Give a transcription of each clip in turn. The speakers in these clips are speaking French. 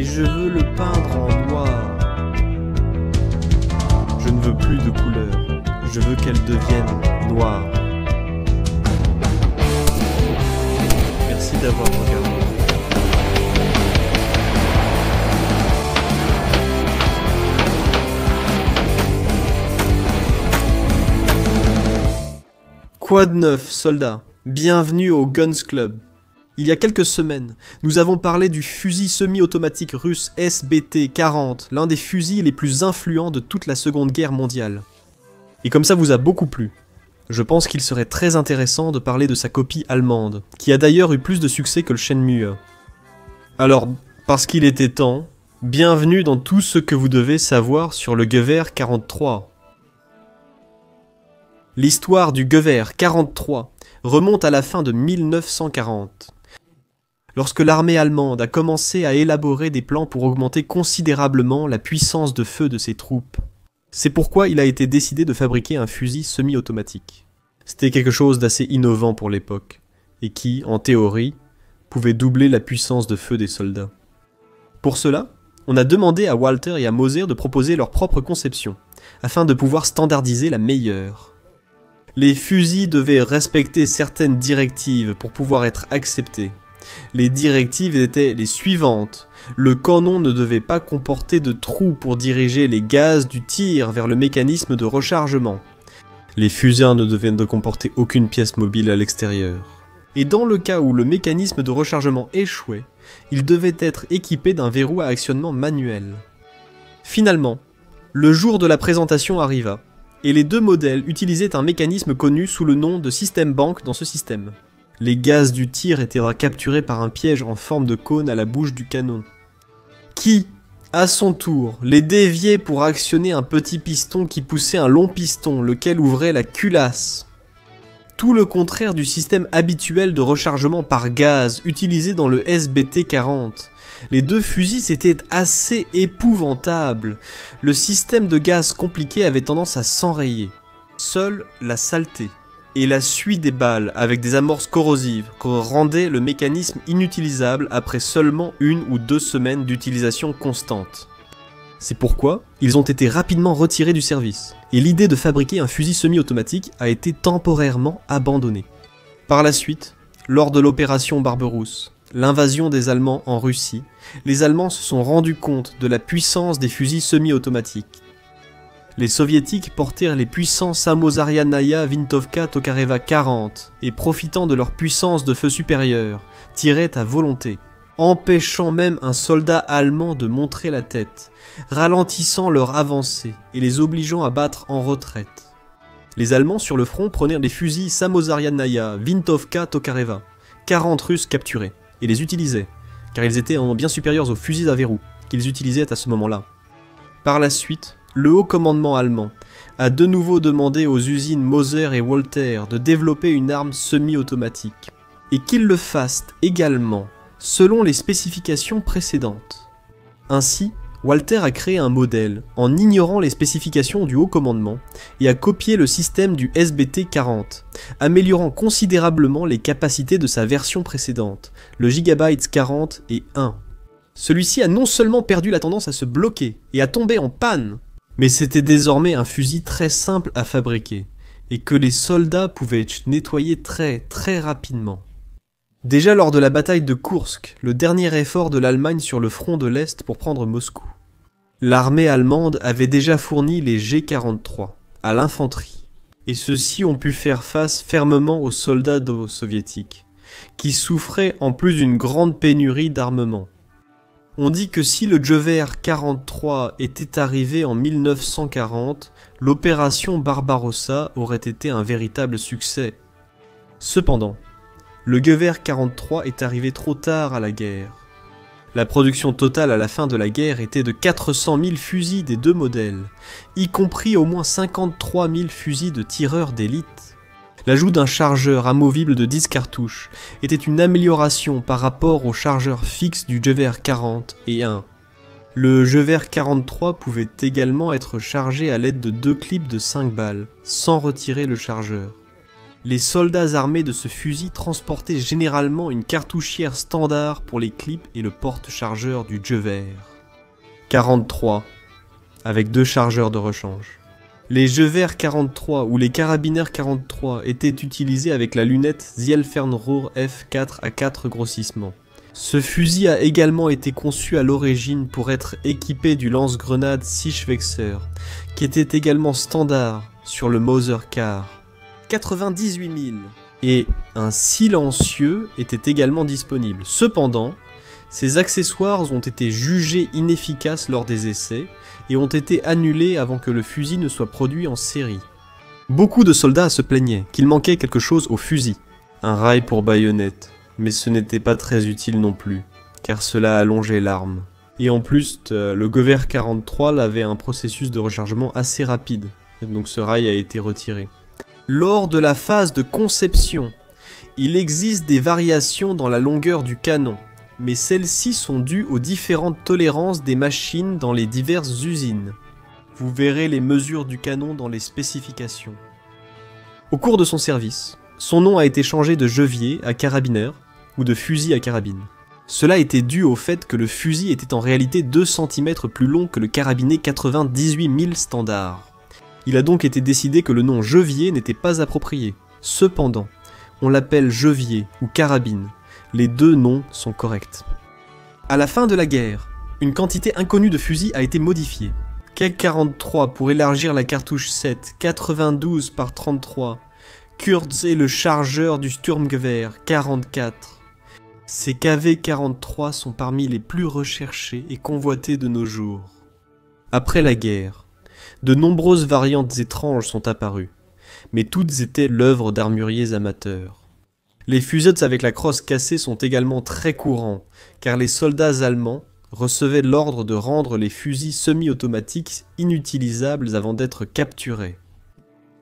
et je veux le peindre en noir. Je ne veux plus de couleur, je veux qu'elle devienne noire. Merci d'avoir regardé. Quoi de neuf, soldats? Bienvenue au Guns Club. Il y a quelques semaines, nous avons parlé du fusil semi-automatique russe SBT-40, l'un des fusils les plus influents de toute la Seconde Guerre mondiale. Et comme ça vous a beaucoup plu, je pense qu'il serait très intéressant de parler de sa copie allemande, qui a d'ailleurs eu plus de succès que le Shenmue. Alors, parce qu'il était temps, bienvenue dans tout ce que vous devez savoir sur le Gewehr 43. L'histoire du Gewehr 43 remonte à la fin de 1940, lorsque l'armée allemande a commencé à élaborer des plans pour augmenter considérablement la puissance de feu de ses troupes. C'est pourquoi il a été décidé de fabriquer un fusil semi-automatique. C'était quelque chose d'assez innovant pour l'époque, et qui, en théorie, pouvait doubler la puissance de feu des soldats. Pour cela, on a demandé à Walter et à Moser de proposer leur propre conception, afin de pouvoir standardiser la meilleure. Les fusils devaient respecter certaines directives pour pouvoir être acceptés. Les directives étaient les suivantes. Le canon ne devait pas comporter de trous pour diriger les gaz du tir vers le mécanisme de rechargement. Les fusils ne devaient ne comporter aucune pièce mobile à l'extérieur. Et dans le cas où le mécanisme de rechargement échouait, il devait être équipé d'un verrou à actionnement manuel. Finalement, le jour de la présentation arriva, et les deux modèles utilisaient un mécanisme connu sous le nom de système banque dans ce système. Les gaz du tir étaient capturés par un piège en forme de cône à la bouche du canon, qui, à son tour, les déviait pour actionner un petit piston qui poussait un long piston, lequel ouvrait la culasse. Tout le contraire du système habituel de rechargement par gaz utilisé dans le SBT-40. Les deux fusils c'était assez épouvantable. Le système de gaz compliqué avait tendance à s'enrayer. Seule la saleté et la suie des balles avec des amorces corrosives rendaient le mécanisme inutilisable après seulement 1 ou 2 semaines d'utilisation constante. C'est pourquoi ils ont été rapidement retirés du service, et l'idée de fabriquer un fusil semi-automatique a été temporairement abandonnée. Par la suite, lors de l'opération Barberousse, l'invasion des Allemands en Russie, les Allemands se sont rendus compte de la puissance des fusils semi-automatiques. Les Soviétiques portèrent les puissants Samozariannaya Vintovka Tokareva 40 et profitant de leur puissance de feu supérieure, tiraient à volonté, empêchant même un soldat allemand de montrer la tête, ralentissant leur avancée et les obligeant à battre en retraite. Les Allemands sur le front prenaient les fusils Samozariannaya Vintovka Tokareva, 40 Russes capturés, et les utilisaient, car ils étaient bien supérieurs aux fusils à verrou qu'ils utilisaient à ce moment-là. Par la suite, le haut commandement allemand a de nouveau demandé aux usines Moser et Walter de développer une arme semi-automatique, et qu'ils le fassent également selon les spécifications précédentes. Ainsi, Walter a créé un modèle en ignorant les spécifications du haut commandement et a copié le système du SBT-40, améliorant considérablement les capacités de sa version précédente, le Gigabyte 40 et 1. Celui-ci a non seulement perdu la tendance à se bloquer et à tomber en panne, mais c'était désormais un fusil très simple à fabriquer, et que les soldats pouvaient nettoyer très rapidement. Déjà lors de la bataille de Koursk, le dernier effort de l'Allemagne sur le front de l'Est pour prendre Moscou, l'armée allemande avait déjà fourni les G-43 à l'infanterie, et ceux-ci ont pu faire face fermement aux soldats soviétiques, qui souffraient en plus d'une grande pénurie d'armement. On dit que si le Gewehr 43 était arrivé en 1940, l'opération Barbarossa aurait été un véritable succès. Cependant, le Gewehr 43 est arrivé trop tard à la guerre. La production totale à la fin de la guerre était de 400 000 fusils des deux modèles, y compris au moins 53 000 fusils de tireurs d'élite. L'ajout d'un chargeur amovible de 10 cartouches était une amélioration par rapport au chargeur fixe du Gewehr 40 et 1. Le Gewehr 43 pouvait également être chargé à l'aide de 2 clips de 5 balles, sans retirer le chargeur. Les soldats armés de ce fusil transportaient généralement une cartouchière standard pour les clips et le porte-chargeur du Gewehr. 43, avec 2 chargeurs de rechange. Les Gewehr 43 ou les carabiniers 43 étaient utilisés avec la lunette Zielfernrohr F4 à 4 grossissements. Ce fusil a également été conçu à l'origine pour être équipé du lance-grenade Sischwechser, qui était également standard sur le Mauser-Car. 98 000. Et un silencieux était également disponible. Cependant, ces accessoires ont été jugés inefficaces lors des essais et ont été annulés avant que le fusil ne soit produit en série. Beaucoup de soldats se plaignaient qu'il manquait quelque chose au fusil. Un rail pour baïonnette, mais ce n'était pas très utile non plus, car cela allongeait l'arme. Et en plus, le Gewehr 43 avait un processus de rechargement assez rapide, donc ce rail a été retiré. Lors de la phase de conception, il existe des variations dans la longueur du canon, mais celles-ci sont dues aux différentes tolérances des machines dans les diverses usines. Vous verrez les mesures du canon dans les spécifications. Au cours de son service, son nom a été changé de gevier à carabiner ou de fusil à carabine. Cela était dû au fait que le fusil était en réalité 2 cm plus long que le carabinet 98 000 standard. Il a donc été décidé que le nom gevier n'était pas approprié. Cependant, on l'appelle gevier ou carabine. Les 2 noms sont corrects. À la fin de la guerre, une quantité inconnue de fusils a été modifiée. Keg 43 pour élargir la cartouche 7, 92 par 33. Kurz et le chargeur du Sturmgewehr 44. Ces KV-43 sont parmi les plus recherchés et convoités de nos jours. Après la guerre, de nombreuses variantes étranges sont apparues, mais toutes étaient l'œuvre d'armuriers amateurs. Les fusils avec la crosse cassée sont également très courants, car les soldats allemands recevaient l'ordre de rendre les fusils semi-automatiques inutilisables avant d'être capturés.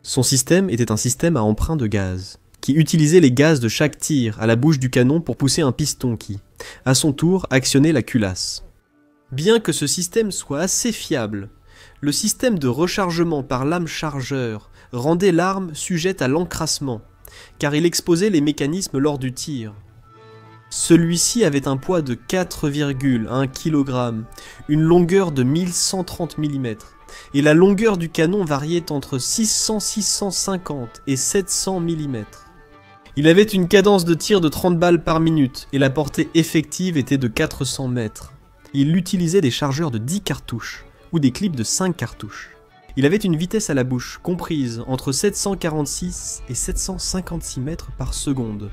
Son système était un système à emprunt de gaz, qui utilisait les gaz de chaque tir à la bouche du canon pour pousser un piston qui, à son tour, actionnait la culasse. Bien que ce système soit assez fiable, le système de rechargement par lame chargeur rendait l'arme sujette à l'encrassement, car il exposait les mécanismes lors du tir. Celui-ci avait un poids de 4,1 kg, une longueur de 1130 mm, et la longueur du canon variait entre 600-650 et 700 mm. Il avait une cadence de tir de 30 balles par minute, et la portée effective était de 400 mètres. Il utilisait des chargeurs de 10 cartouches, ou des clips de 5 cartouches. Il avait une vitesse à la bouche comprise entre 746 et 756 mètres par seconde.